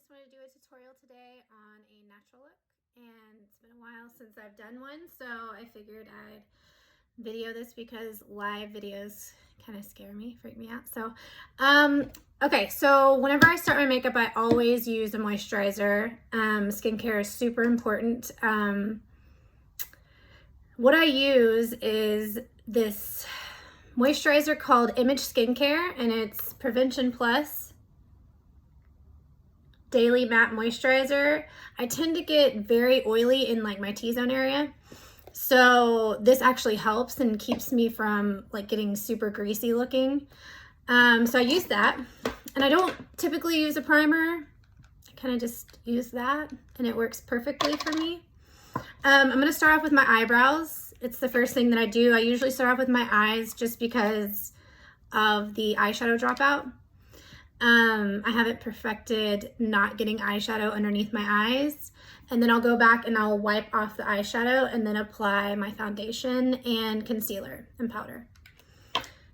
just wanted to do a tutorial today on a natural look, and it's been a while since I've done one, so I figured I'd video this because live videos kind of scare me, freak me out. So okay, so whenever I start my makeup, I always use a moisturizer. Skincare is super important. What I use is this moisturizer called Image Skincare, and it's Prevention Plus Daily Matte Moisturizer. I tend to get very oily in like my T-zone area, so this actually helps and keeps me from like getting super greasy looking. So I use that, and I don't typically use a primer. I kind of just use that and it works perfectly for me. I'm going to start off with my eyebrows. It's the first thing that I do. I usually start off with my eyes just because of the eyeshadow dropout. I haven't perfected not getting eyeshadow underneath my eyes, and then I'll go back and I'll wipe off the eyeshadow and then apply my foundation and concealer and powder.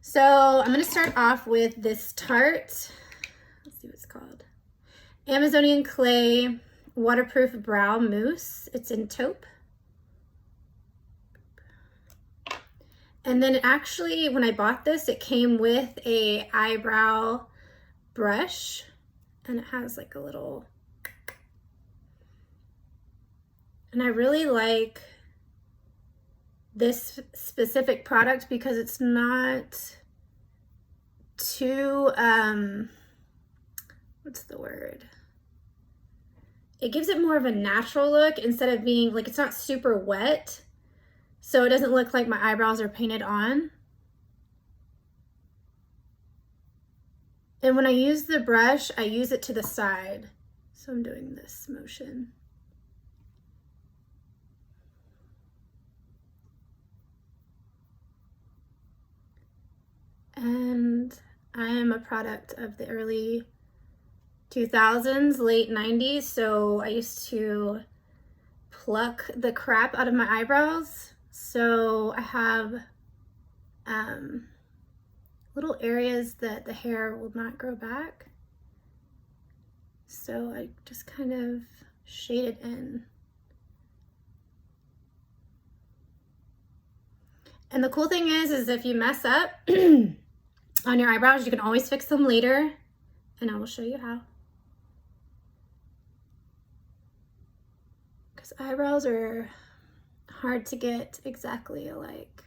So I'm going to start off with this Tarte, let's see what it's called, Amazonian Clay Waterproof Brow Mousse. It's in taupe. And then actually when I bought this, it came with a eyebrow brush, and it has like a little, and I really like this specific product because it's not too what's the word, it gives it more of a natural look instead of being like, it's not super wet, so it doesn't look like my eyebrows are painted on. And when I use the brush, I use it to the side. So I'm doing this motion. And I am a product of the early 2000s, late 90s. So I used to pluck the crap out of my eyebrows. So I have little areas that the hair will not grow back. So I just kind of shade it in. And the cool thing is if you mess up on your eyebrows, you can always fix them later, and I will show you how. Because eyebrows are hard to get exactly alike.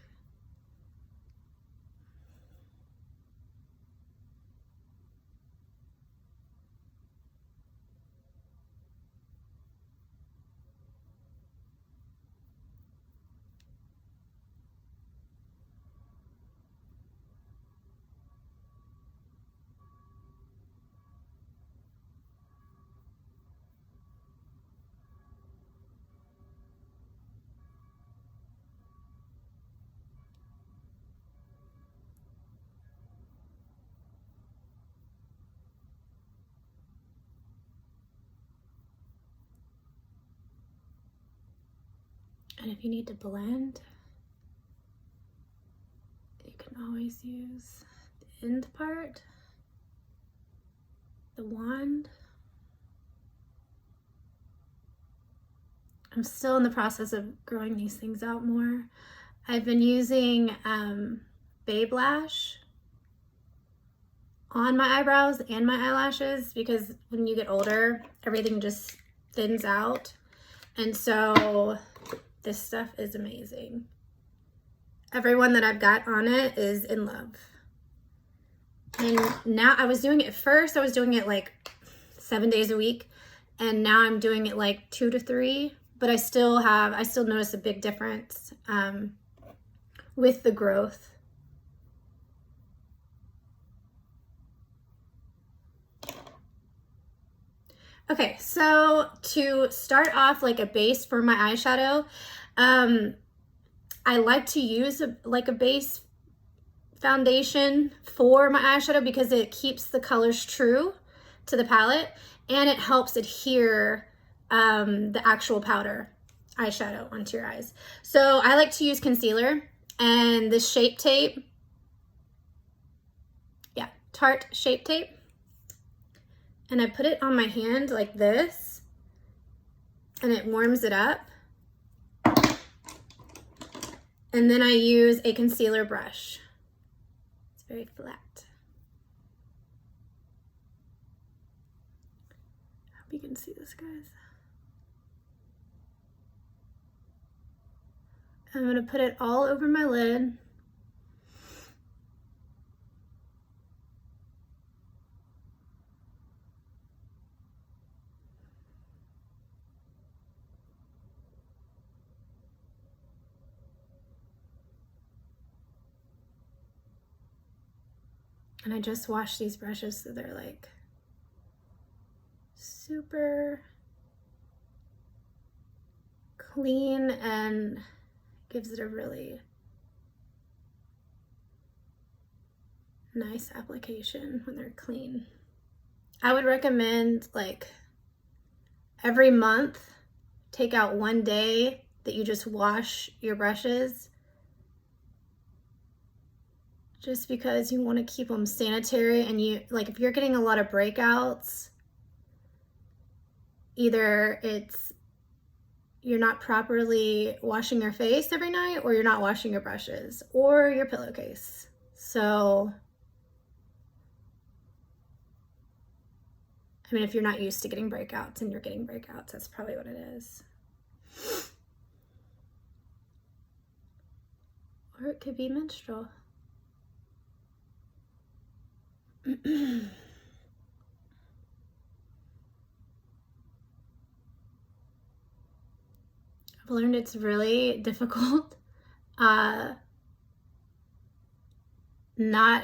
And if you need to blend, you can always use the end part, the wand. I'm still in the process of growing these things out more. I've been using Babe Lash on my eyebrows and my eyelashes because when you get older, everything just thins out. And so this stuff is amazing. Everyone that I've got on it is in love. And now, I was doing it first, I was doing it like 7 days a week, and now I'm doing it like 2 to 3, but I still notice a big difference with the growth. Okay, so to start off like a base for my eyeshadow, I like to use a base foundation for my eyeshadow because it keeps the colors true to the palette and it helps adhere the actual powder eyeshadow onto your eyes. So I like to use concealer and this Shape Tape, yeah, Tarte Shape Tape. and I put it on my hand like this, and it warms it up. And then I use a concealer brush. It's very flat. I hope you can see this, guys. I'm gonna put it all over my lid. And I just wash these brushes so they're like super clean and gives it a really nice application when they're clean. I would recommend like every month, take out one day that you just wash your brushes, just because you want to keep them sanitary. And you, like, if you're getting a lot of breakouts, either you're not properly washing your face every night, or you're not washing your brushes or your pillowcase. So, I mean, if you're not used to getting breakouts and you're getting breakouts, that's probably what it is. Or it could be menstrual. I've learned it's really difficult not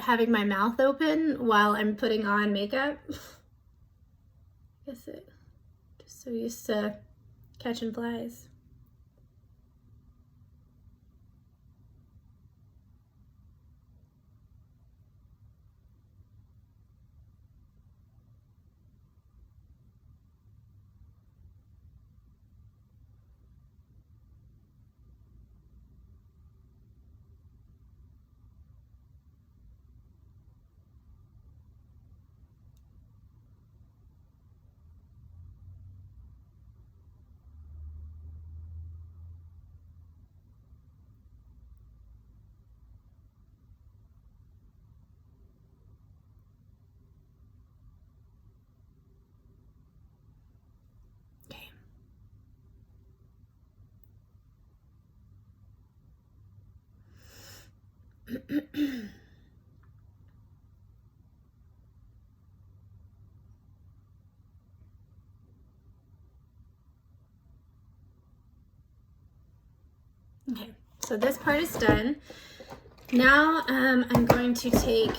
having my mouth open while I'm putting on makeup. I guess just so used to catching flies. Okay, so this part is done. Now I'm going to take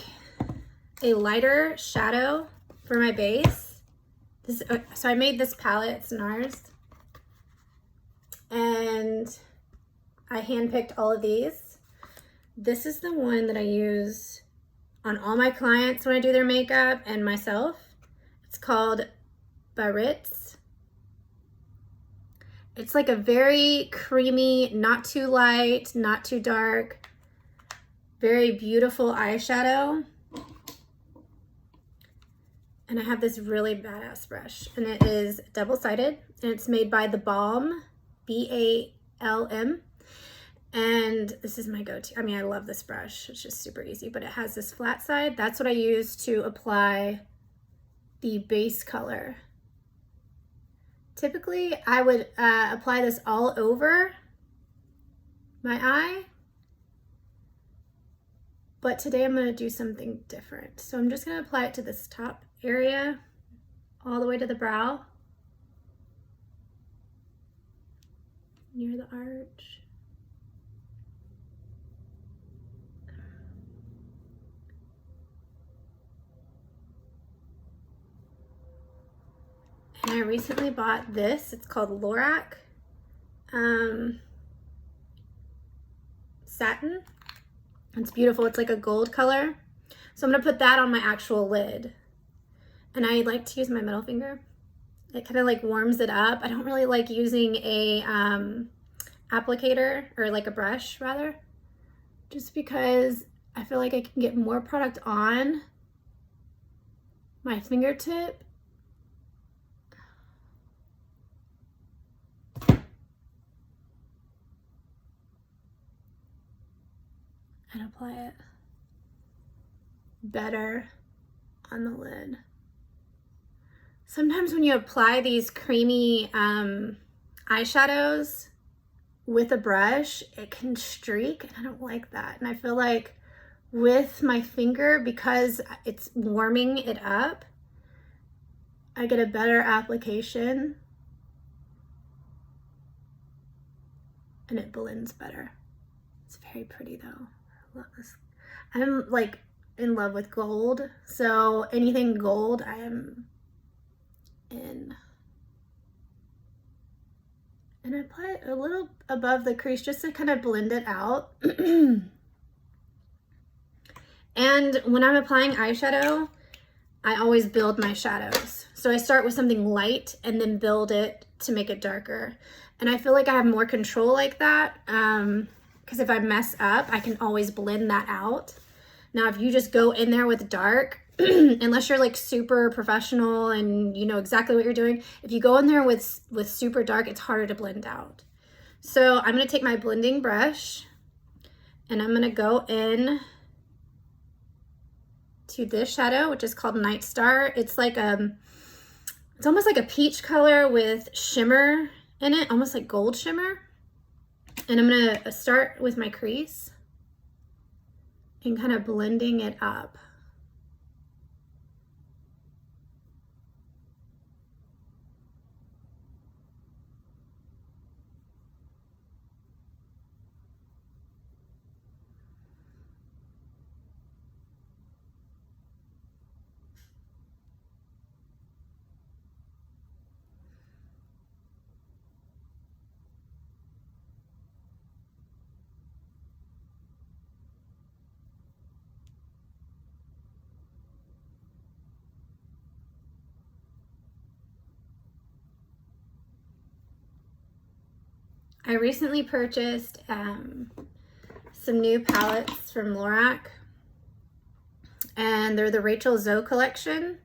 a lighter shadow for my base. So I made this palette, it's NARS, and I handpicked all of these. This is the one that I use on all my clients when I do their makeup and myself. It's called Biarritz. It's like a very creamy, not too light, not too dark, very beautiful eyeshadow. And I have this really badass brush, and it is double-sided, and it's made by The Balm, B-A-L-M. And this is my go-to. I mean, I love this brush. It's just super easy, but it has this flat side. That's what I use to apply the base color. Typically, I would apply this all over my eye, but today I'm gonna do something different. So I'm just gonna apply it to this top area, all the way to the brow, near the arch. And I recently bought this. It's called Lorac Satin. It's beautiful. It's like a gold color. So I'm gonna put that on my actual lid. And I like to use my middle finger. It kind of like warms it up. I don't really like using a applicator, or like a brush rather, just because I feel like I can get more product on my fingertip and apply it better on the lid. Sometimes when you apply these creamy eyeshadows with a brush, it can streak, and I don't like that. And I feel like with my finger, because it's warming it up, I get a better application and it blends better. It's very pretty though. I love this. I'm like in love with gold, so anything gold I am in. And I apply it a little above the crease just to kind of blend it out. And when I'm applying eyeshadow, I always build my shadows. So I start with something light and then build it to make it darker. And I feel like I have more control like that, because if I mess up, I can always blend that out. Now, if you just go in there with dark, unless you're like super professional and you know exactly what you're doing, if you go in there with super dark, it's harder to blend out. So I'm gonna take my blending brush and I'm gonna go in to this shadow, which is called Night Star. It's like it's almost like a peach color with shimmer in it, almost like gold shimmer. And I'm gonna start with my crease and kind of blending it up. I recently purchased some new palettes from Lorac, and they're the Rachel Zoe collection.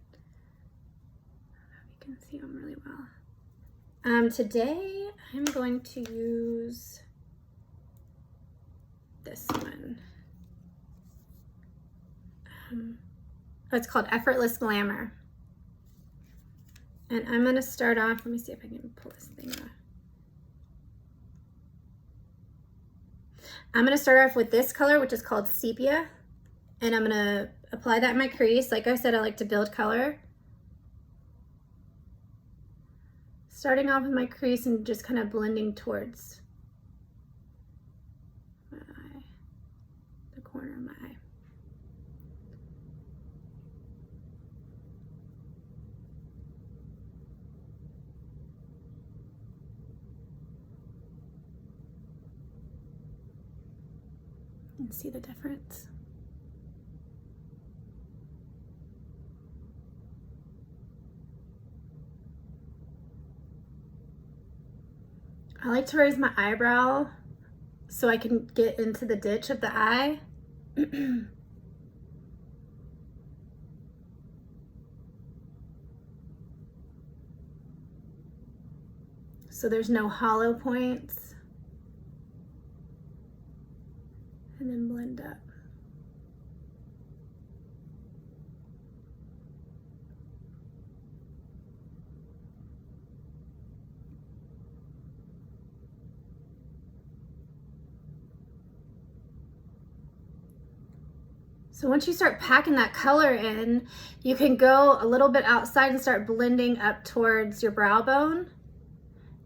You can see them really well. Today I'm going to use this one. It's called Effortless Glamour. And I'm gonna start off, let me see if I can pull this thing off. I'm gonna start off with this color, which is called Sepia. And I'm gonna apply that in my crease. Like I said, I like to build color. Starting off with my crease and just kind of blending towards my eye, the corner of my eye. And see the difference. I like to raise my eyebrow so I can get into the ditch of the eye. So there's no hollow points. And then blend up. So once you start packing that color in, you can go a little bit outside and start blending up towards your brow bone.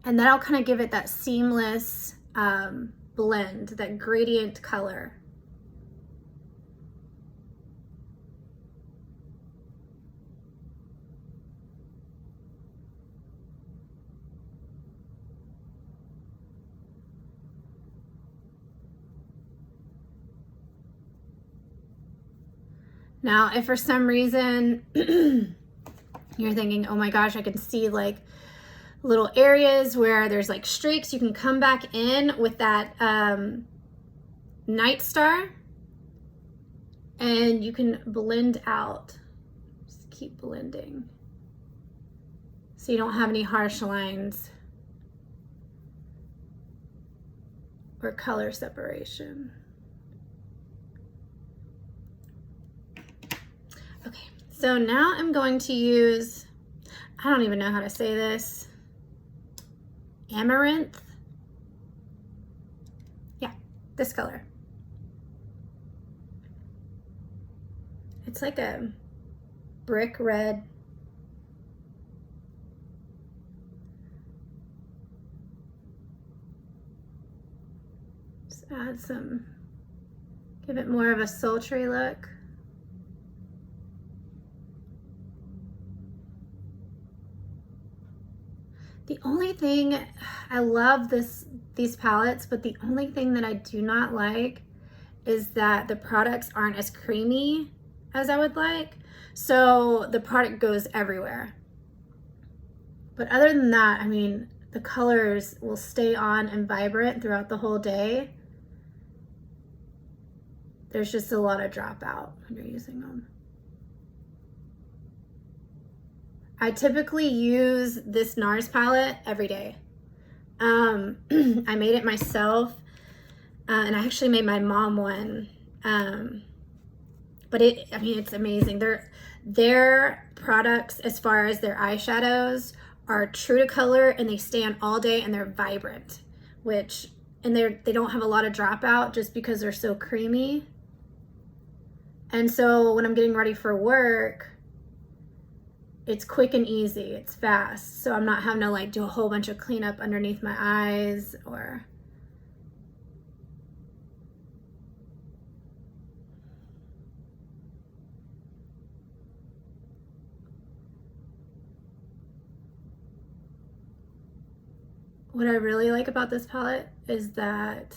And that'll kind of give it that seamless blend, that gradient color. Now, if for some reason you're thinking, oh my gosh, I can see like little areas where there's like streaks, you can come back in with that Night Star and you can blend out. Just keep blending so you don't have any harsh lines or color separation. So now I'm going to use, I don't even know how to say this, Amaranth. Yeah, this color. It's like a brick red. Just add some, give it more of a sultry look. The only thing, I love these palettes, but the only thing that I do not like is that the products aren't as creamy as I would like. So the product goes everywhere. But other than that, I mean, the colors will stay on and vibrant throughout the whole day. There's just a lot of dropout when you're using them. I typically use this NARS palette every day. I made it myself, and I actually made my mom one. But I mean, it's amazing. Their products, as far as their eyeshadows, are true to color and they stay on all day and they're vibrant, and they don't have a lot of dropout just because they're so creamy. And so when I'm getting ready for work, it's quick and easy, it's fast. So I'm not having to like do a whole bunch of cleanup underneath my eyes or. What I really like about this palette is that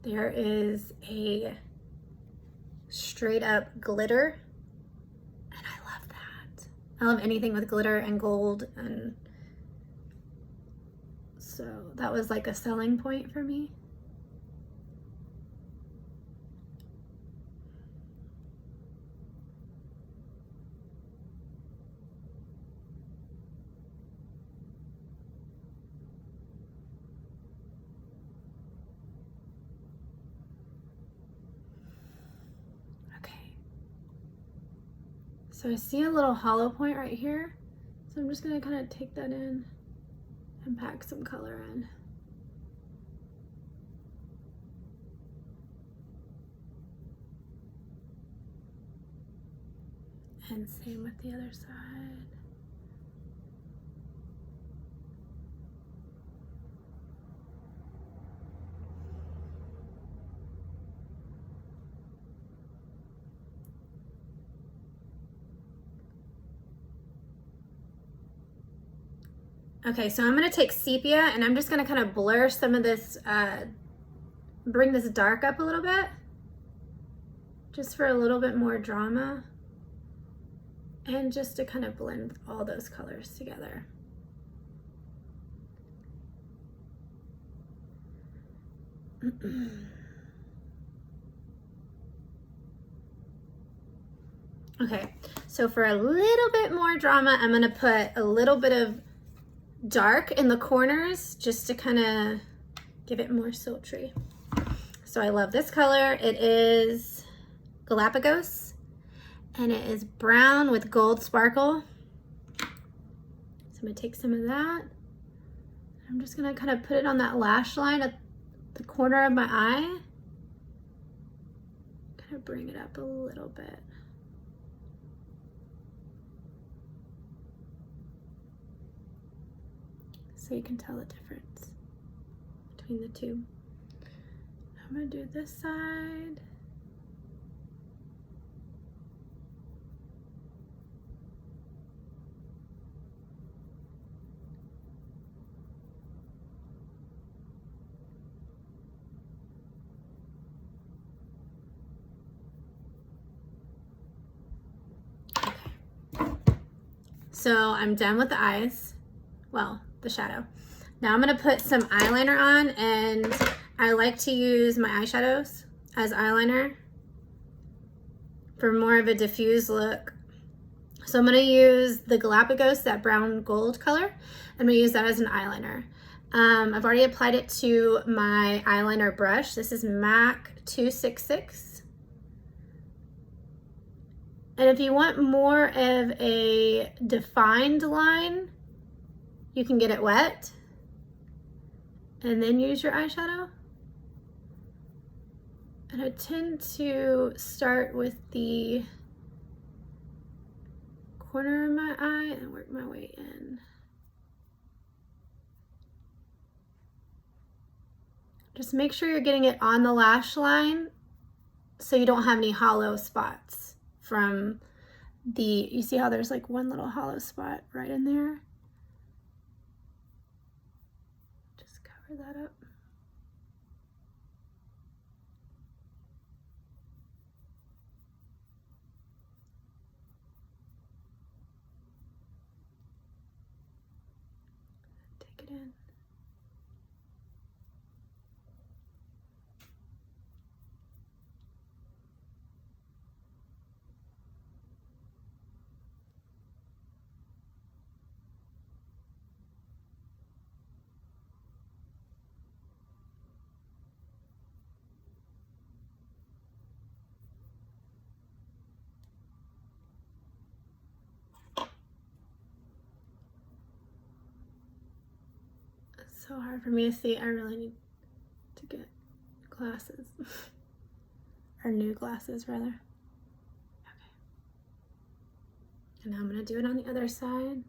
there is a straight up glitter, and I love that. I love anything with glitter and gold, and so that was like a selling point for me. So I see a little hollow point right here. So I'm just gonna kind of take that in and pack some color in. And same with the other side. Okay, so I'm gonna take sepia and I'm just gonna kind of blur some of this, bring this dark up a little bit, just for a little bit more drama, and just to kind of blend all those colors together. Okay, so for a little bit more drama, I'm gonna put a little bit of dark in the corners just to kind of give it more sultry. So I love this color. It is Galapagos and it is brown with gold sparkle. So I'm gonna take some of that. I'm just gonna kind of put it on that lash line at the corner of my eye. Kind of bring it up a little bit. So you can tell the difference between the two. I'm gonna do this side. Okay. So I'm done with the eyes. Well, the shadow. Now I'm gonna put some eyeliner on, and I like to use my eyeshadows as eyeliner for more of a diffuse look. So I'm gonna use the Galapagos, that brown gold color. I'm gonna use that as an eyeliner. I've already applied it to my eyeliner brush. This is MAC 266. And if you want more of a defined line, you can get it wet and then use your eyeshadow. And I tend to start with the corner of my eye and work my way in. Just make sure you're getting it on the lash line so you don't have any hollow spots from the, you see how there's like one little hollow spot right in there? Just cover that up. Take it in. It's so hard for me to see. I really need to get glasses. Or new glasses, rather. Okay. And now I'm going to do it on the other side.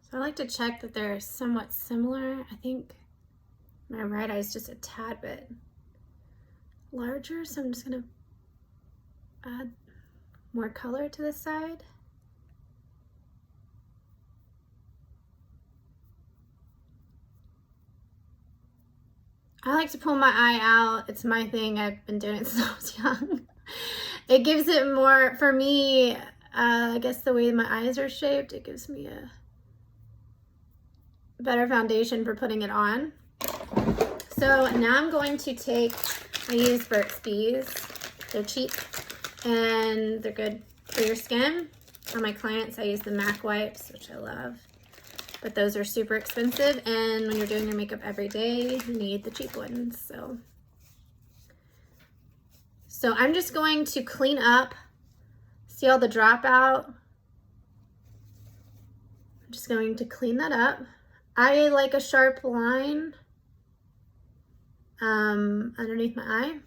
So I like to check that they're somewhat similar. I think my right eye is just a tad bit larger, so I'm just gonna add more color to this side. I like to pull my eye out. It's my thing. I've been doing it since I was young. It gives it more, for me, I guess the way my eyes are shaped, it gives me a better foundation for putting it on. So now I'm going to take, I use Burt's Bees. They're cheap and they're good for your skin. For my clients, I use the MAC wipes, which I love. But those are super expensive, and when you're doing your makeup every day, you need the cheap ones. So I'm just going to clean up. See all the dropout? I'm just going to clean that up. I like a sharp line underneath my eye.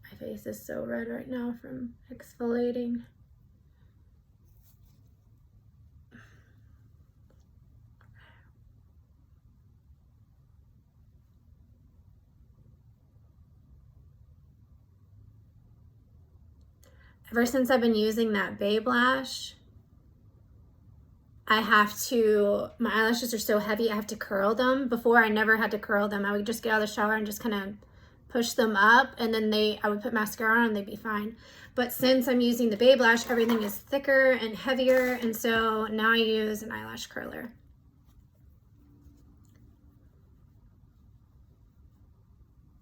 My face is so red right now from exfoliating. Ever since I've been using that Babe Lash, I have to, my eyelashes are so heavy, I have to curl them. Before, I never had to curl them. I would just get out of the shower and just kind of push them up, and then I would put mascara on and they'd be fine. But since I'm using the Babe Lash, everything is thicker and heavier, and so now I use an eyelash curler.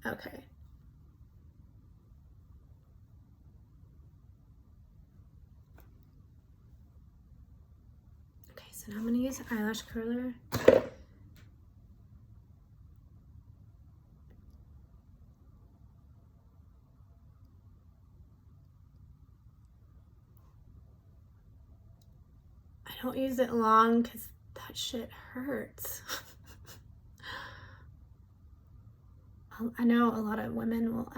Okay. So now I'm gonna use an eyelash curler. don't use it long because that shit hurts. I know a lot of women will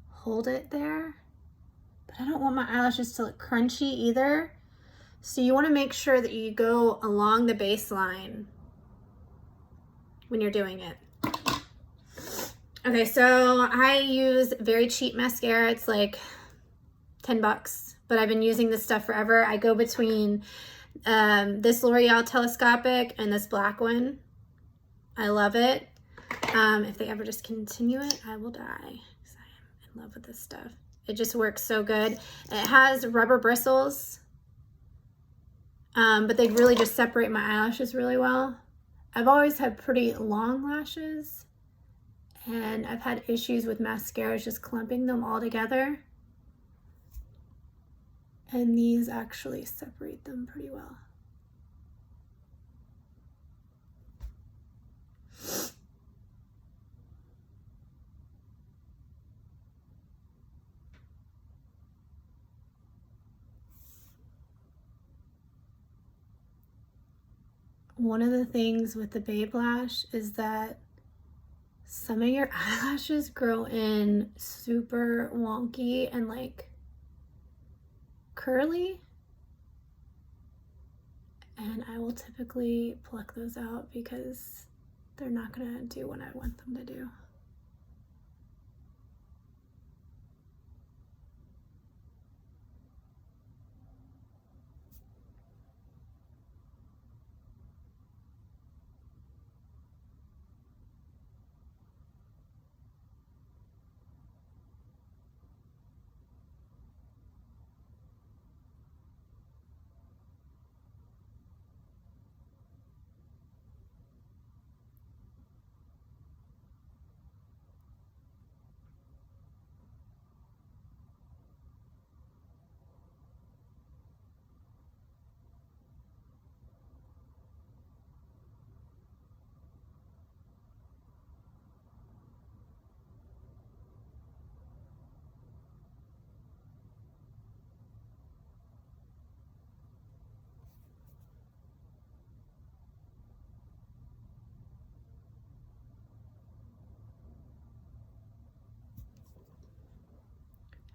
hold it there, but I don't want my eyelashes to look crunchy either. So you want to make sure that you go along the baseline when you're doing it. Okay, so I use very cheap mascara. It's like 10 bucks, but I've been using this stuff forever. I go between this L'Oreal Telescopic and this black one. I love it. If they ever discontinue it, I will die, because I am in love with this stuff. It just works so good. It has rubber bristles, but they really just separate my eyelashes really well. I've always had pretty long lashes, and I've had issues with mascaras just clumping them all together. And these actually separate them pretty well. One of the things with the Babe Lash is that some of your eyelashes grow in super wonky and like curly, and I will typically pluck those out because they're not gonna do what I want them to do.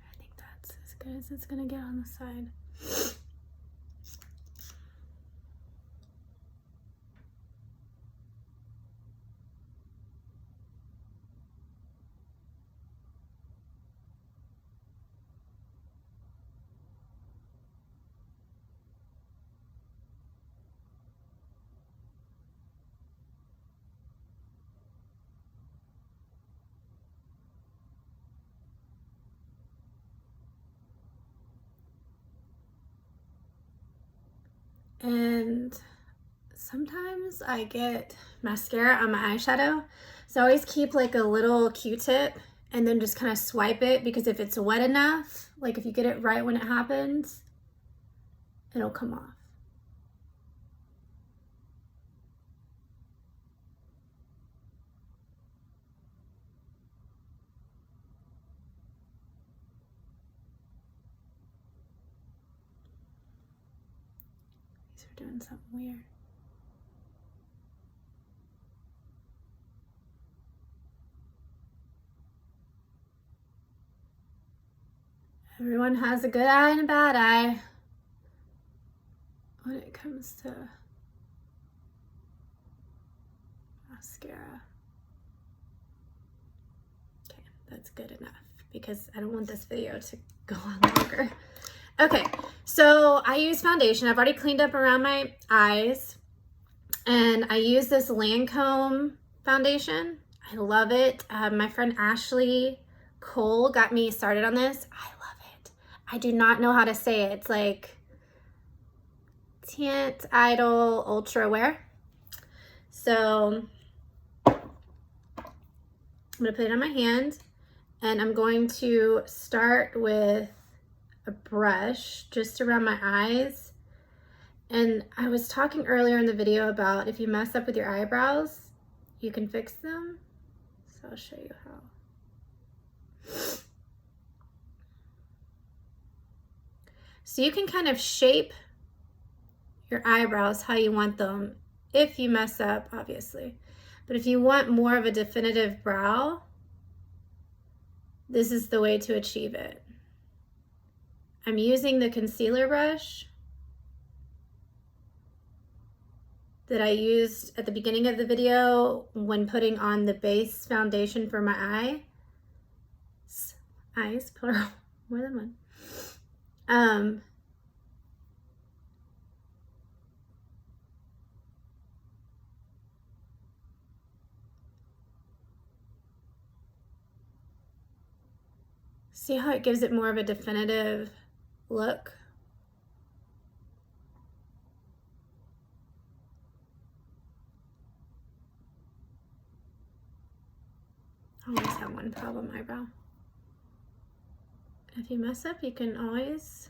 I think that's as good as it's gonna get on the side. And sometimes I get mascara on my eyeshadow, so I always keep like a little Q-tip and then just kind of swipe it, because if it's wet enough, like if you get it right when it happens, it'll come off. These are doing something weird. Everyone has a good eye and a bad eye when it comes to mascara. Okay, that's good enough because I don't want this video to go on longer. Okay, so I use foundation. I've already cleaned up around my eyes, and I use this Lancome foundation. I love it. My friend Ashley Cole got me started on this. I love it. I do not know how to say it. It's like Teint Idol Ultra Wear. So I'm gonna put it on my hand, and I'm going to start with a brush just around my eyes. And I was talking earlier in the video about if you mess up with your eyebrows, you can fix them. So I'll show you how. So you can kind of shape your eyebrows how you want them. If you mess up, obviously. But if you want more of a definitive brow, this is the way to achieve it. I'm using the concealer brush that I used at the beginning of the video when putting on the base foundation for my eyes, plural, more than one. See how it gives it more of a definitive look? I always have one problem eyebrow. If you mess up, you can always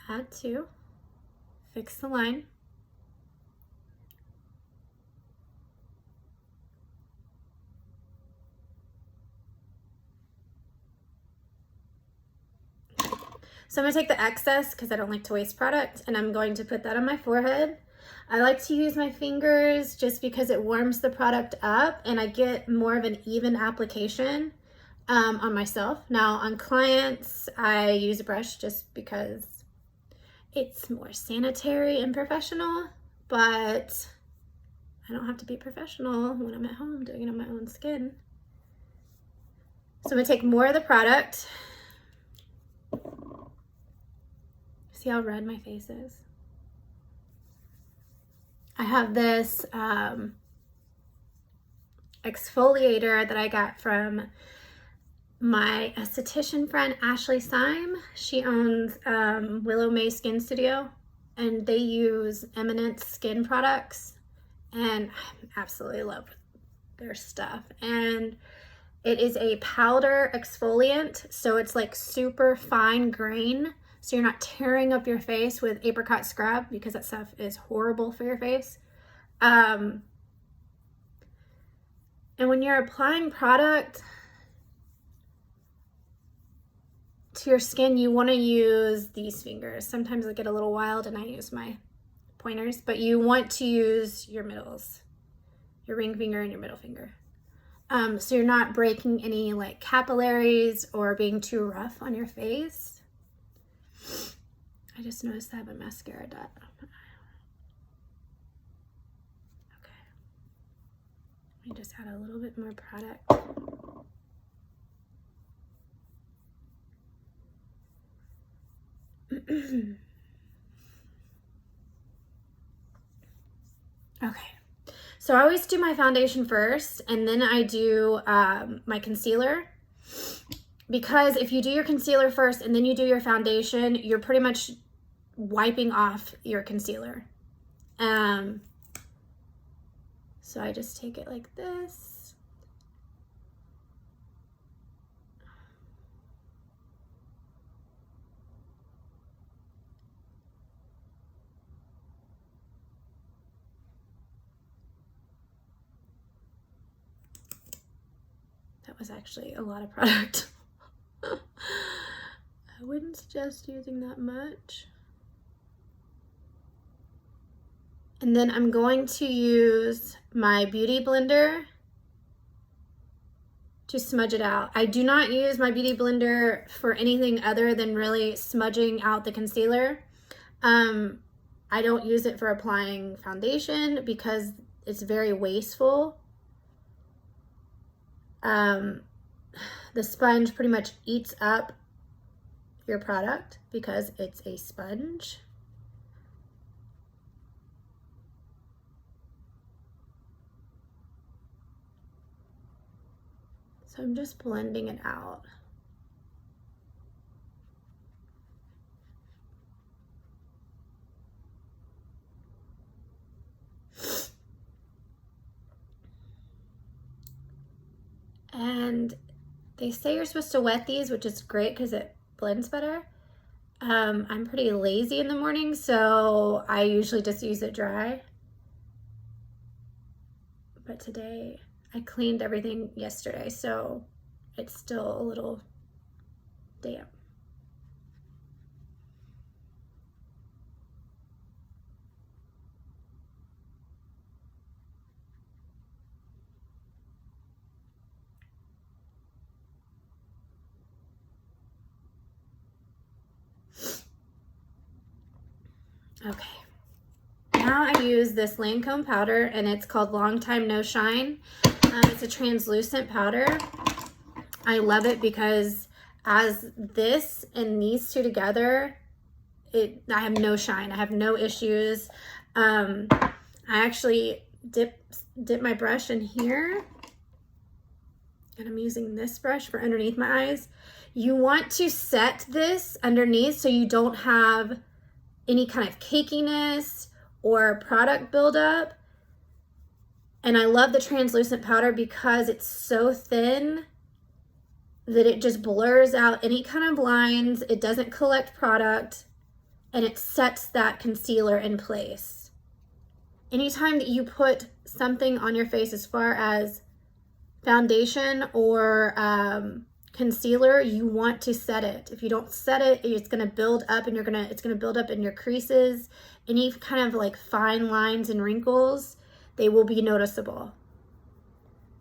add to, fix the line. So I'm gonna take the excess because I don't like to waste product, and I'm going to put that on my forehead. I like to use my fingers just because it warms the product up and I get more of an even application on myself. Now on clients, I use a brush just because it's more sanitary and professional, but I don't have to be professional when I'm at home doing it on my own skin. So I'm gonna take more of the product. See how red my face is? I have this exfoliator that I got from my esthetician friend, Ashley Syme. She owns Willow May Skin Studio, and they use Eminence skin products, and I absolutely love their stuff. And it is a powder exfoliant, so it's like super fine grain, so you're not tearing up your face with apricot scrub because that stuff is horrible for your face. And when you're applying product to your skin, you want to use these fingers. Sometimes I get a little wild and I use my pointers, but you want to use your middles, your ring finger and your middle finger. So you're not breaking any like capillaries or being too rough on your face. I just noticed I have a mascara dot on my eye. Okay. Let me just add a little bit more product. Okay. So I always do my foundation first, and then I do my concealer. Because if you do your concealer first and then you do your foundation, you're pretty much wiping off your concealer. So I just take it like this. That was actually a lot of product. I wouldn't suggest using that much. And then I'm going to use my Beauty Blender to smudge it out. I do not use my Beauty Blender for anything other than really smudging out the concealer. I don't use it for applying foundation because it's very wasteful. The sponge pretty much eats up your product because it's a sponge. So I'm just blending it out. And they say you're supposed to wet these, which is great because it blends better. I'm pretty lazy in the morning, so I usually just use it dry. But today I cleaned everything yesterday, so it's still a little damp. Okay. Now I use this Lancome powder, and it's called Long Time No Shine. It's a translucent powder. I love it because as this and these two together, I have no shine. I have no issues. I actually dip my brush in here, and I'm using this brush for underneath my eyes. You want to set this underneath so you don't have any kind of cakiness or product buildup. And I love the translucent powder because it's so thin that it just blurs out any kind of lines. It doesn't collect product, and it sets that concealer in place. Anytime that you put something on your face as far as foundation or concealer, you want to set it. If you don't set it, it's going to build up, and it's going to build up in your creases. Any kind of like fine lines and wrinkles, they will be noticeable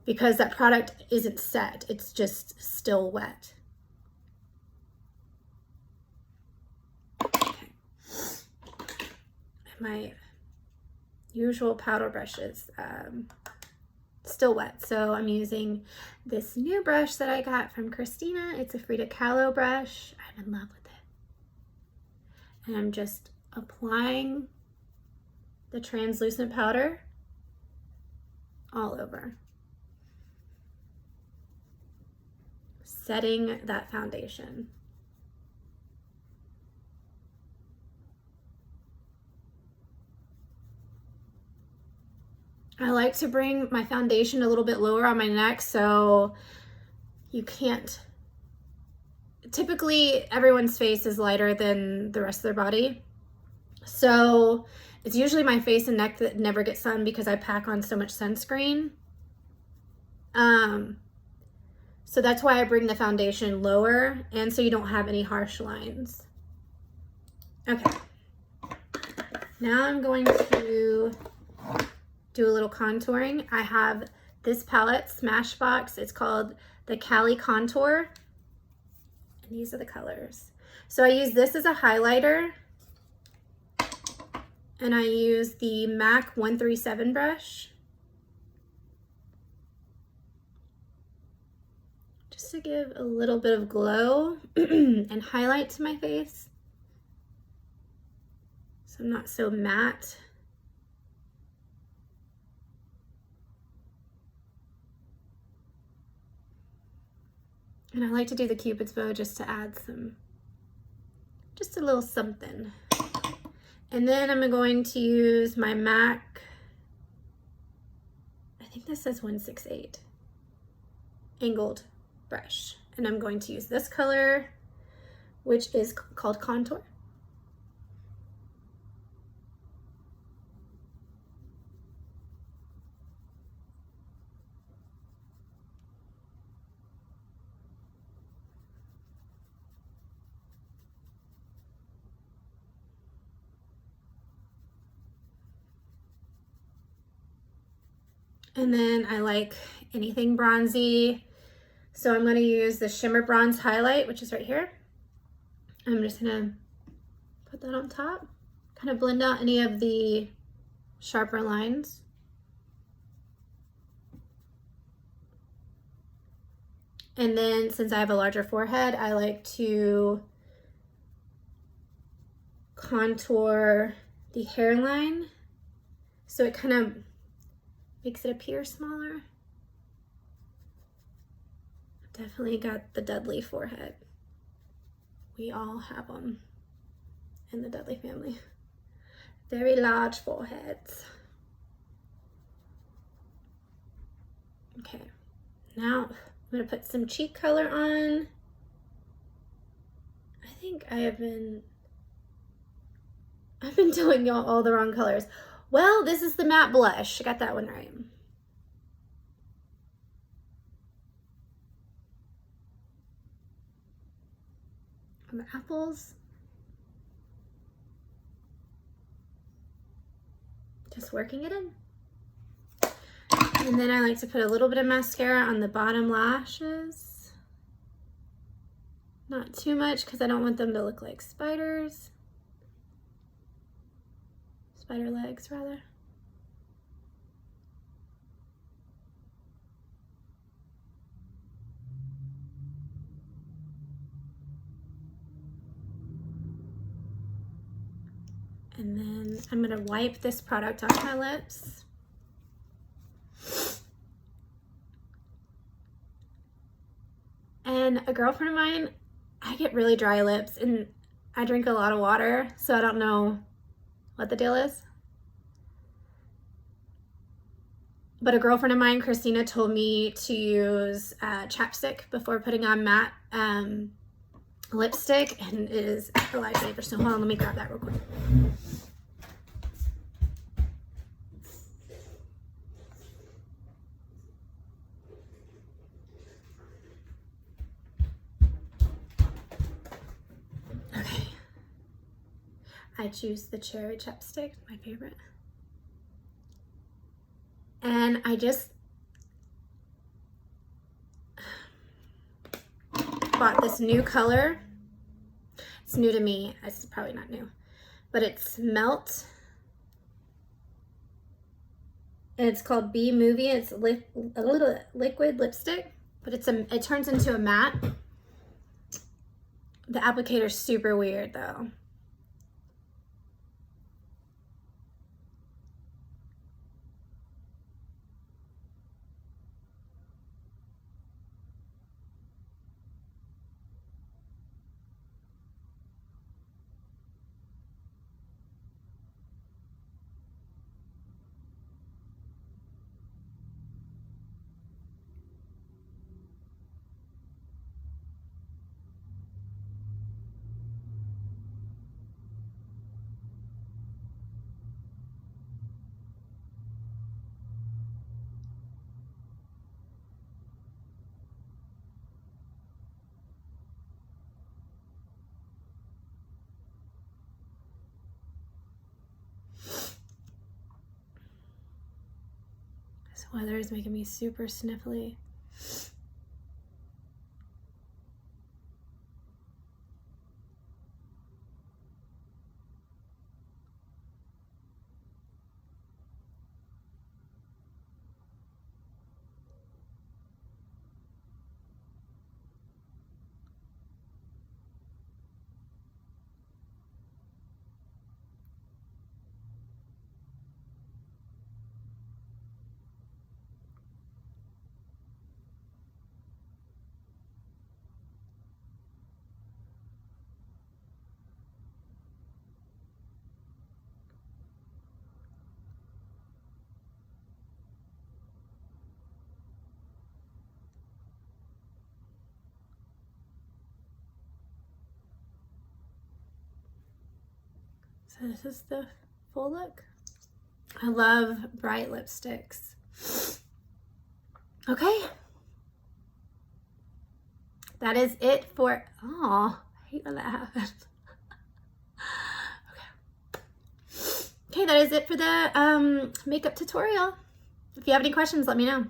because that product isn't set. It's just still wet. Okay. My usual powder brushes, still wet. So I'm using this new brush that I got from Christina. It's a Frida Kahlo brush. I'm in love with it. And I'm just applying the translucent powder all over, setting that foundation. I like to bring my foundation a little bit lower on my neck so you can't, typically everyone's face is lighter than the rest of their body. So it's usually my face and neck that never get sun because I pack on so much sunscreen. So that's why I bring the foundation lower, and so you don't have any harsh lines. Okay. Now I'm going to do a little contouring. I have this palette, Smashbox. It's called the Cali Contour. And these are the colors. So I use this as a highlighter. And I use the MAC 137 brush. Just to give a little bit of glow and highlight to my face. So I'm not so matte. And I like to do the Cupid's bow just to add just a little something. And then I'm going to use my MAC, I think this says 168, angled brush. And I'm going to use this color, which is called Contour. And then I like anything bronzy. So I'm going to use the Shimmer Bronze Highlight, which is right here. I'm just going to put that on top, kind of blend out any of the sharper lines. And then since I have a larger forehead, I like to contour the hairline so it kind of makes it appear smaller. Definitely got the Dudley forehead. We all have them in the Dudley family. Very large foreheads. Okay, now I'm gonna put some cheek color on. I think I've been telling y'all all the wrong colors. Well, this is the matte blush. I got that one right. On the apples. Just working it in. And then I like to put a little bit of mascara on the bottom lashes. Not too much because I don't want them to look like spiders. spider legs rather. And then I'm gonna wipe this product off my lips. And a girlfriend of mine, I get really dry lips and I drink a lot of water, so I don't know what the deal is. But a girlfriend of mine, Christina, told me to use chapstick before putting on matte lipstick, and it is a lifesaver. So hold on, let me grab that real quick. Okay. I choose the cherry chapstick, my favorite. And I just bought this new color. It's new to me. It's probably not new, but it's Melt. And it's called B Movie. It's a little liquid lipstick, but it turns into a matte. The applicator's super weird though. This weather is making me super sniffly. So this is the full look. I love bright lipsticks. Okay. That is it for, oh, I hate when that happens. Okay, that is it for the makeup tutorial. If you have any questions, let me know.